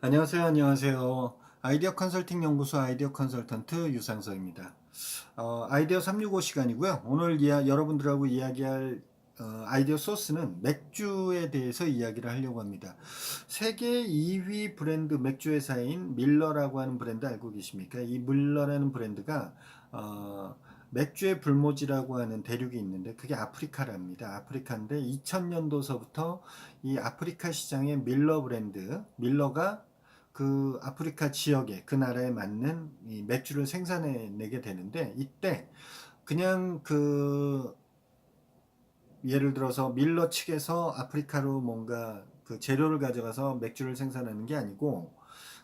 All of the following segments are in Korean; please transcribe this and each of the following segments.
안녕하세요. 안녕하세요. 아이디어 컨설팅 연구소 아이디어 컨설턴트 유상서입니다. 아이디어 365 시간이고요. 오늘 여러분들하고 이야기할 아이디어 소스는 맥주에 대해서 이야기를 하려고 합니다. 세계 2위 브랜드 맥주 회사인 밀러라고 하는 브랜드 알고 계십니까? 이 밀러라는 브랜드가 맥주의 불모지라고 하는 대륙이 있는데 그게 아프리카랍니다. 아프리카인데 2000년도서부터 이 아프리카 시장의 밀러 브랜드, 밀러가 그 아프리카 지역에 그 나라에 맞는 이 맥주를 생산해내게 되는데 이때 그냥 예를 들어서 밀러 측에서 아프리카로 뭔가 그 재료를 가져가서 맥주를 생산하는 게 아니고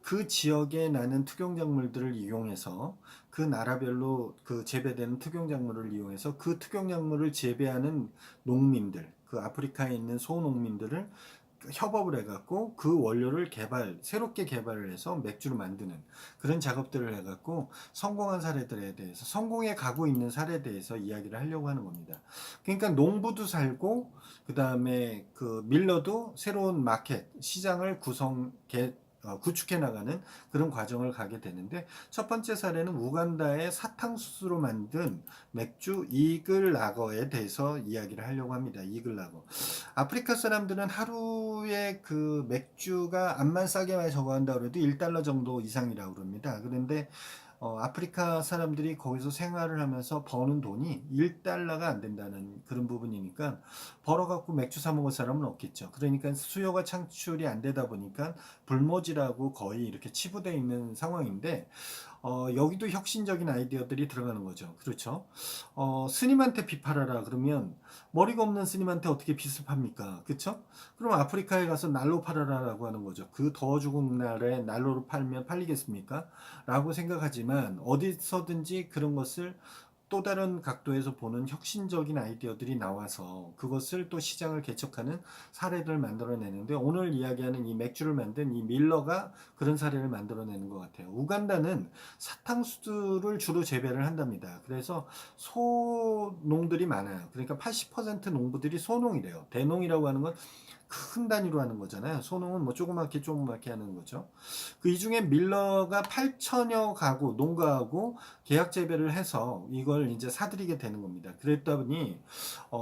그 지역에 나는 특용작물들을 이용해서 그 나라별로 그 재배되는 특용작물을 이용해서 그 특용작물을 재배하는 농민들, 그 아프리카에 있는 소농민들을 협업을 해갖고 그 원료를 새롭게 개발을 해서 맥주를 만드는 그런 작업들을 해갖고 성공한 사례들에 대해서, 성공해 가고 있는 사례에 대해서 이야기를 하려고 하는 겁니다. 그러니까 농부도 살고, 그 다음에 그 밀러도 새로운 마켓, 시장을 구축해 나가는 그런 과정을 가게 되는데, 첫 번째 사례는 우간다의 사탕수수로 만든 맥주 이글 라거에 대해서 이야기를 하려고 합니다. 이글 라거. 아프리카 사람들은 하루에 그 맥주가 암만 싸게 저거한다 그래도 1달러 정도 이상이라고 그럽니다. 그런데 아프리카 사람들이 거기서 생활을 하면서 버는 돈이 1달러가 안 된다는 그런 부분이니까 벌어갖고 맥주 사 먹을 사람은 없겠죠. 그러니까 수요가 창출이 안 되다 보니까 불모지라고 거의 이렇게 치부되어 있는 상황인데 여기도 혁신적인 아이디어들이 들어가는 거죠. 그렇죠. 스님한테 비 팔아라 그러면 머리가 없는 스님한테 어떻게 빚을 팝니까? 그렇죠? 그럼 아프리카에 가서 난로 팔아라라고 하는 거죠. 그 더워 죽은 날에 난로를 팔면 팔리겠습니까? 라고 생각하지만 어디서든지 그런 것을 또 다른 각도에서 보는 혁신적인 아이디어들이 나와서 그것을 또 시장을 개척하는 사례를 만들어내는데, 오늘 이야기하는 이 맥주를 만든 이 밀러가 그런 사례를 만들어내는 것 같아요. 우간다는 사탕수수를 주로 재배를 한답니다. 그래서 소농들이 많아요. 그러니까 80% 농부들이 소농이래요. 대농이라고 하는 건 큰 단위로 하는 거잖아요. 소농은 뭐 조그맣게 하는 거죠. 그 이 중에 밀러가 8천여 가구 농가하고 계약 재배를 해서 이걸 이제 사들이게 되는 겁니다. 그랬다 보니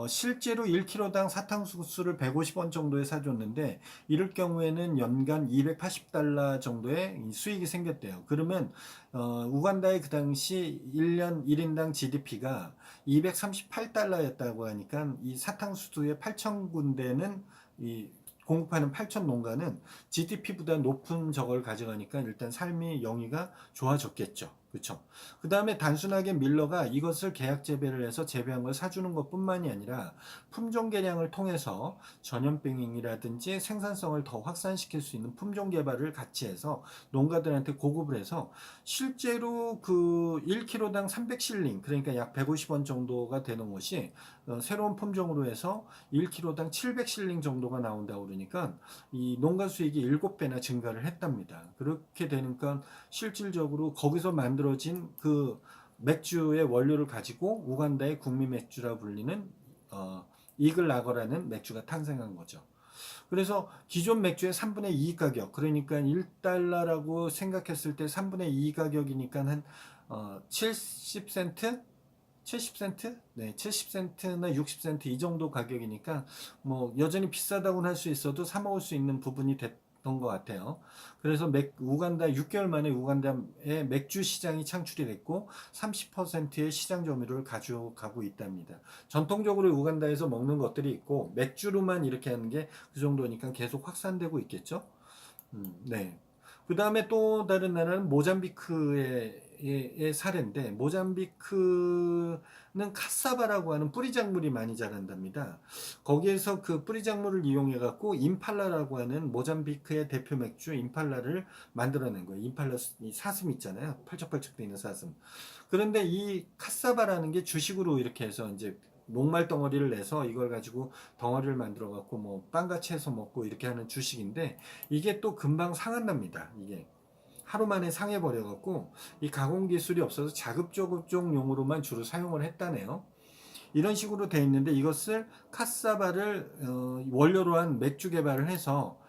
실제로 1kg당 사탕수수를 150원 정도에 사줬는데 이럴 경우에는 연간 280달러 정도의 수익이 생겼대요. 그러면 우간다의 그 당시 1년 1인당 GDP가 238달러였다고 하니까 이 사탕수수의 8,000군데는 이 공급하는 8천 농가는 GDP보다 높은 저걸 가져가니까 일단 삶의 영위가 좋아졌겠죠. 그렇죠. 그 다음에 단순하게 밀러가 이것을 계약 재배를 해서 재배한 걸 사주는 것뿐만이 아니라 품종 개량을 통해서 전염병이라든지 생산성을 더 확산시킬 수 있는 품종 개발을 같이 해서 농가들한테 고급을 해서 실제로 그 1kg당 300실링, 그러니까 약 150원 정도가 되는 것이 새로운 품종으로 해서 1kg당 700실링 정도가 나온다고 그러니까 이 농가 수익이 7배나 증가를 했답니다. 그렇게 되니까 실질적으로 거기서 만들어진 그 맥주의 원료를 가지고 우간다의 국민 맥주라 불리는 이글 라거라는 맥주가 탄생한 거죠. 그래서 기존 맥주의 3분의 2 가격, 그러니까 1달러라고 생각했을 때 3분의 2 가격이니까 한 70센트? 70센트? 네, 70센트나 60센트 이 정도 가격이니까 뭐 여전히 비싸다고는 할 수 있어도 사 먹을 수 있는 부분이 됐던 것 같아요. 그래서 우간다 6개월 만에 우간다의 맥주 시장이 창출이 됐고 30%의 시장 점유율을 가져가고 있답니다. 전통적으로 우간다에서 먹는 것들이 있고 맥주로만 이렇게 하는 게 그 정도니까 계속 확산되고 있겠죠. 네. 그 다음에 또 다른 나라는 모잠비크의 사례인데, 모잠비크는 카사바라고 하는 뿌리작물이 많이 자란답니다. 거기에서 그 뿌리작물을 이용해갖고 임팔라라고 하는 모잠비크의 대표 맥주 임팔라를 만들어낸 거예요. 임팔라 이 사슴 있잖아요. 펄쩍펄쩍 되는 사슴. 그런데 이 카사바라는 게 주식으로 이렇게 해서 이제 녹말 덩어리를 내서 이걸 가지고 덩어리를 만들어 갖고 뭐 빵같이 해서 먹고 이렇게 하는 주식인데, 이게 또 금방 상한답니다. 이게 하루 만에 상해버려 갖고 이 가공 기술이 없어서 자급조급종용으로만 주로 사용을 했다네요. 이런 식으로 돼 있는데 이것을 카사바를 원료로 한 맥주 개발을 해서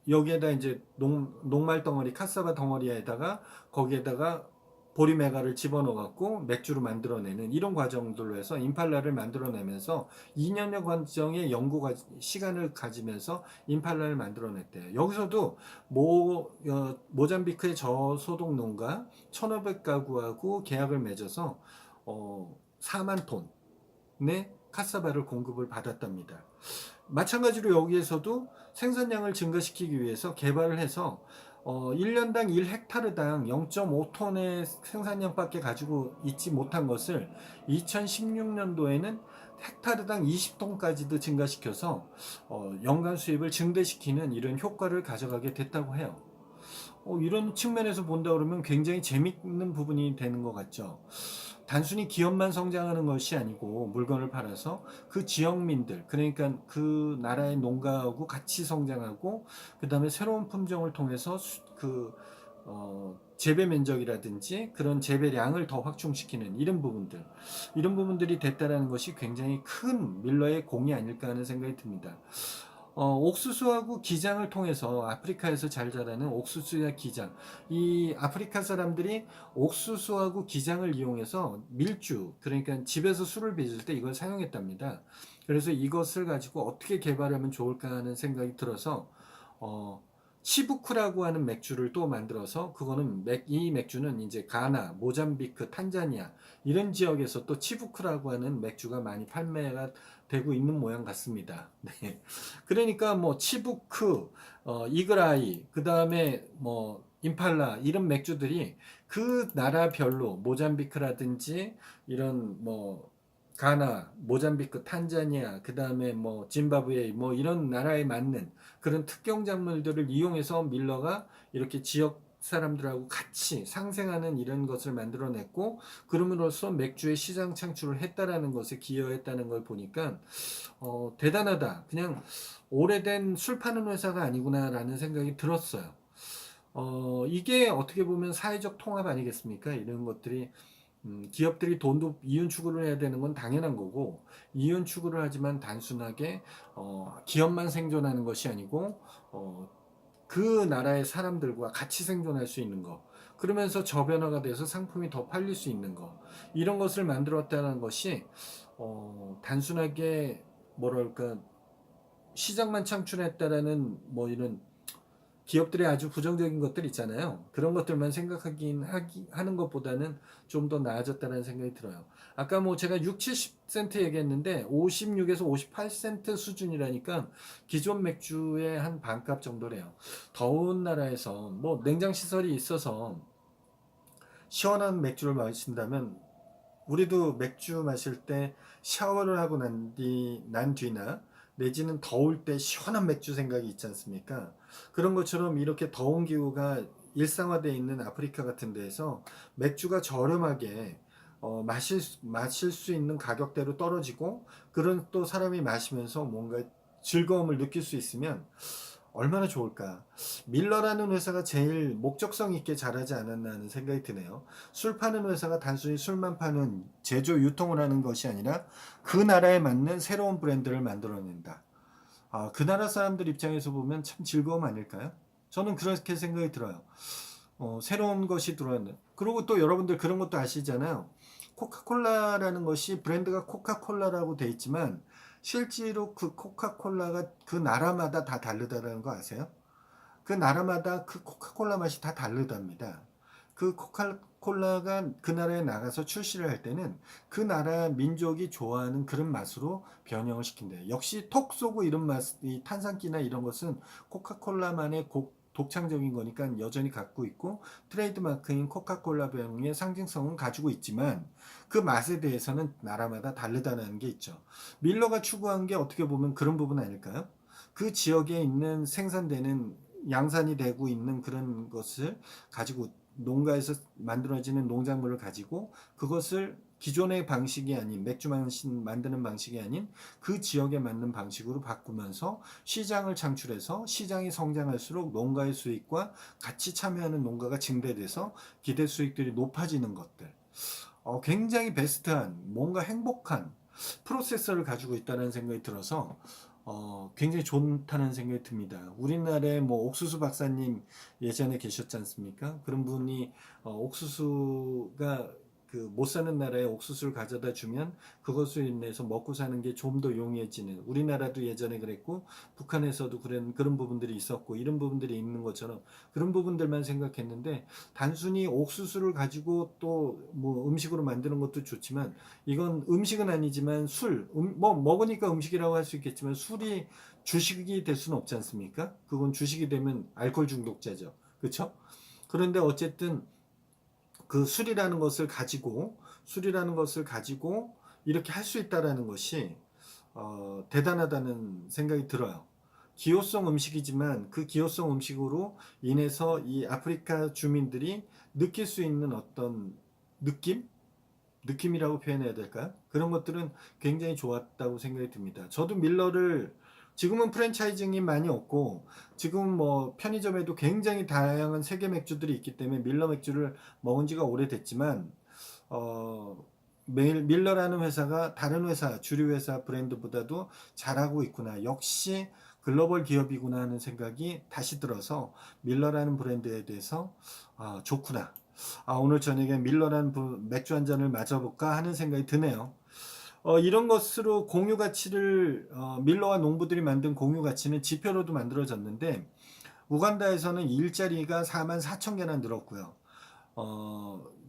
여기에다 이제 녹말 덩어리, 카사바 덩어리에다가 거기에다가 보리메가를 집어넣어 갖고 맥주를 만들어내는 이런 과정들로 해서 임팔라를 만들어내면서 2년여 과정의 시간을 가지면서 임팔라를 만들어냈대요. 여기서도 모잠비크의 저소득 농가 1,500가구하고 계약을 맺어서 4만 톤의 카사바를 공급을 받았답니다. 마찬가지로 여기에서도 생산량을 증가시키기 위해서 개발을 해서 1년당 1헥타르당 0.5톤의 생산량밖에 가지고 있지 못한 것을 2016년도에는 헥타르당 20톤까지도 증가시켜서 연간 수입을 증대시키는 이런 효과를 가져가게 됐다고 해요. 이런 측면에서 본다 그러면 굉장히 재밌는 부분이 되는 것 같죠. 단순히 기업만 성장하는 것이 아니고 물건을 팔아서 그 지역민들, 그러니까 그 나라의 농가하고 같이 성장하고 그 다음에 새로운 품종을 통해서 재배 면적이라든지 그런 재배량을 더 확충시키는 이런 부분들이 됐다라는 것이 굉장히 큰 밀러의 공이 아닐까 하는 생각이 듭니다. 옥수수하고 기장을 통해서 아프리카에서 잘 자라는 옥수수와 기장. 이 아프리카 사람들이 옥수수하고 기장을 이용해서 밀주, 그러니까 집에서 술을 빚을 때 이걸 사용했답니다. 그래서 이것을 가지고 어떻게 개발하면 좋을까 하는 생각이 들어서, 치부크라고 하는 맥주를 또 만들어서 그거는 이 맥주는 이제 가나, 모잠비크, 탄자니아 이런 지역에서 또 치부크라고 하는 맥주가 많이 판매가 되고 있는 모양 같습니다. 네. 그러니까 뭐 치부크, 이그라이, 그 다음에 뭐 임팔라 이런 맥주들이 그 나라별로 모잠비크라든지 이런 뭐 가나, 모잠비크, 탄자니아, 그 다음에 뭐 짐바브웨 뭐 이런 나라에 맞는 그런 특경 작물들을 이용해서 밀러가 이렇게 지역 사람들하고 같이 상생하는 이런 것을 만들어냈고 그럼으로써 맥주의 시장 창출을 했다라는 것에 기여했다는 걸 보니까 대단하다. 그냥 오래된 술 파는 회사가 아니구나라는 생각이 들었어요. 이게 어떻게 보면 사회적 통합 아니겠습니까? 이런 것들이 기업들이 돈도 이윤 추구를 해야 되는 건 당연한 거고 이윤 추구를 하지만 단순하게 기업만 생존하는 것이 아니고 그 나라의 사람들과 같이 생존할 수 있는 거 그러면서 저변화가 돼서 상품이 더 팔릴 수 있는 거 이런 것을 만들었다는 것이 단순하게 뭐랄까 시장만 창출했다라는 뭐 이런 기업들의 아주 부정적인 것들 있잖아요. 그런 것들만 하는 것보다는 좀 더 나아졌다는 생각이 들어요. 아까 뭐 제가 6, 70센트 얘기했는데 56에서 58센트 수준이라니까 기존 맥주의 한 반값 정도래요. 더운 나라에서 뭐 냉장 시설이 있어서 시원한 맥주를 마신다면 우리도 맥주 마실 때 샤워를 하고 난 뒤나 내지는 더울 때 시원한 맥주 생각이 있지 않습니까? 그런 것처럼 이렇게 더운 기후가 일상화되어 있는 아프리카 같은 데에서 맥주가 저렴하게 마실 수 있는 가격대로 떨어지고 그런 또 사람이 마시면서 뭔가 즐거움을 느낄 수 있으면 얼마나 좋을까. 밀러라는 회사가 제일 목적성 있게 잘하지 않았나 하는 생각이 드네요. 술 파는 회사가 단순히 술만 파는 제조 유통을 하는 것이 아니라 그 나라에 맞는 새로운 브랜드를 만들어낸다. 그 나라 사람들 입장에서 보면 참 즐거움 아닐까요? 저는 그렇게 생각이 들어요. 새로운 것이 들어왔는. 그리고 또 여러분들 그런 것도 아시잖아요. 코카콜라라는 것이 브랜드가 코카콜라라고 돼 있지만 실제로 그 코카콜라가 그 나라마다 다 다르다는 거 아세요? 그 나라마다 그 코카콜라 맛이 다 다르답니다. 그 코카콜라가 그 나라에 나가서 출시를 할 때는 그 나라 민족이 좋아하는 그런 맛으로 변형을 시킨대요. 역시 톡 쏘고 이런 맛, 이 탄산기나 이런 것은 코카콜라만의 독창적인 거니까 여전히 갖고 있고 트레이드 마크인 코카콜라 병의 상징성은 가지고 있지만 그 맛에 대해서는 나라마다 다르다는 게 있죠. 밀러가 추구한 게 어떻게 보면 그런 부분 아닐까요? 그 지역에 있는 생산되는 양산이 되고 있는 그런 것을 가지고 농가에서 만들어지는 농작물을 가지고 그것을 기존의 방식이 아닌 맥주 만드는 방식이 아닌 그 지역에 맞는 방식으로 바꾸면서 시장을 창출해서 시장이 성장할수록 농가의 수익과 같이 참여하는 농가가 증대돼서 기대 수익들이 높아지는 것들. 굉장히 베스트한 뭔가 행복한 프로세서를 가지고 있다는 생각이 들어서 굉장히 좋다는 생각이 듭니다. 우리나라에 뭐 옥수수 박사님 예전에 계셨지 않습니까? 그런 분이 옥수수가 그 못 사는 나라에 옥수수를 가져다 주면 그것으로 인해서 먹고 사는 게 좀 더 용이해지는, 우리나라도 예전에 그랬고 북한에서도 그런 부분들이 있었고 이런 부분들이 있는 것처럼 그런 부분들만 생각했는데, 단순히 옥수수를 가지고 또 뭐 음식으로 만드는 것도 좋지만 이건 음식은 아니지만 뭐 먹으니까 음식이라고 할 수 있겠지만 술이 주식이 될 수는 없지 않습니까? 그건 주식이 되면 알코올 중독자죠. 그렇죠? 그런데 어쨌든 그 술이라는 것을 가지고 이렇게 할 수 있다라는 것이 대단하다는 생각이 들어요. 기호성 음식이지만 그 기호성 음식으로 인해서 이 아프리카 주민들이 느낄 수 있는 어떤 느낌? 느낌이라고 표현해야 될까요? 그런 것들은 굉장히 좋았다고 생각이 듭니다. 저도 밀러를 지금은 프랜차이징이 많이 없고 지금 뭐 편의점에도 굉장히 다양한 세계 맥주들이 있기 때문에 밀러 맥주를 먹은 지가 오래됐지만 어, 밀러라는 회사가 다른 회사, 주류 회사 브랜드보다도 잘하고 있구나. 역시 글로벌 기업이구나 하는 생각이 다시 들어서 밀러라는 브랜드에 대해서 좋구나. 오늘 저녁에 밀러라는 맥주 한 잔을 마셔볼까 하는 생각이 드네요. 이런 것으로 공유 가치를 밀러와 농부들이 만든 공유 가치는 지표로도 만들어졌는데 우간다에서는 일자리가 4만 4천 개나 늘었고요.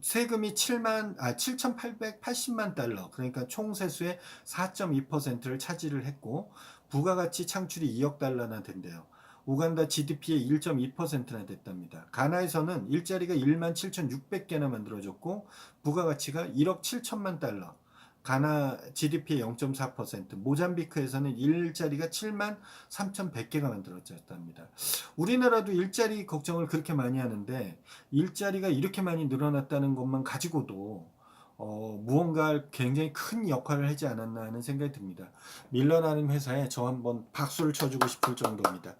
세금이 7,880만 달러, 그러니까 총 세수의 4.2%를 차지를 했고, 부가가치 창출이 2억 달러나 된대요. 우간다 GDP의 1.2%나 됐답니다. 가나에서는 일자리가 1만 7,600개나 만들어졌고, 부가가치가 1억 7천만 달러. 가나 GDP의 0.4%, 모잠비크에서는 일자리가 7만 3,100개가 만들어졌답니다. 우리나라도 일자리 걱정을 그렇게 많이 하는데 일자리가 이렇게 많이 늘어났다는 것만 가지고도 무언가 굉장히 큰 역할을 하지 않았나 하는 생각이 듭니다. 밀러라는 회사에 저 한번 박수를 쳐주고 싶을 정도입니다.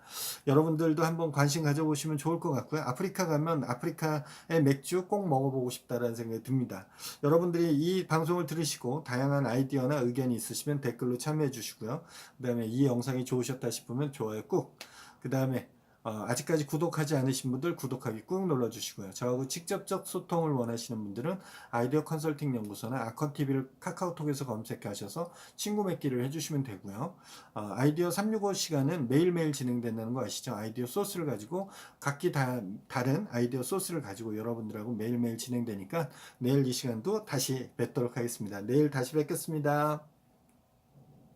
여러분들도 한번 관심 가져보시면 좋을 것 같고요. 아프리카 가면 아프리카의 맥주 꼭 먹어보고 싶다라는 생각이 듭니다. 여러분들이 이 방송을 들으시고 다양한 아이디어나 의견이 있으시면 댓글로 참여해 주시고요. 그 다음에 이 영상이 좋으셨다 싶으면 좋아요 꾹, 그 다음에 아직까지 구독하지 않으신 분들 구독하기 꾹 눌러주시고요. 저하고 직접적 소통을 원하시는 분들은 아이디어 컨설팅 연구소나 아컨TV를 카카오톡에서 검색하셔서 친구 맺기를 해주시면 되고요. 아이디어 365 시간은 매일매일 진행된다는 거 아시죠? 아이디어 소스를 가지고 각기 다른 아이디어 소스를 가지고 여러분들하고 매일매일 진행되니까 내일 이 시간도 다시 뵙도록 하겠습니다. 내일 다시 뵙겠습니다.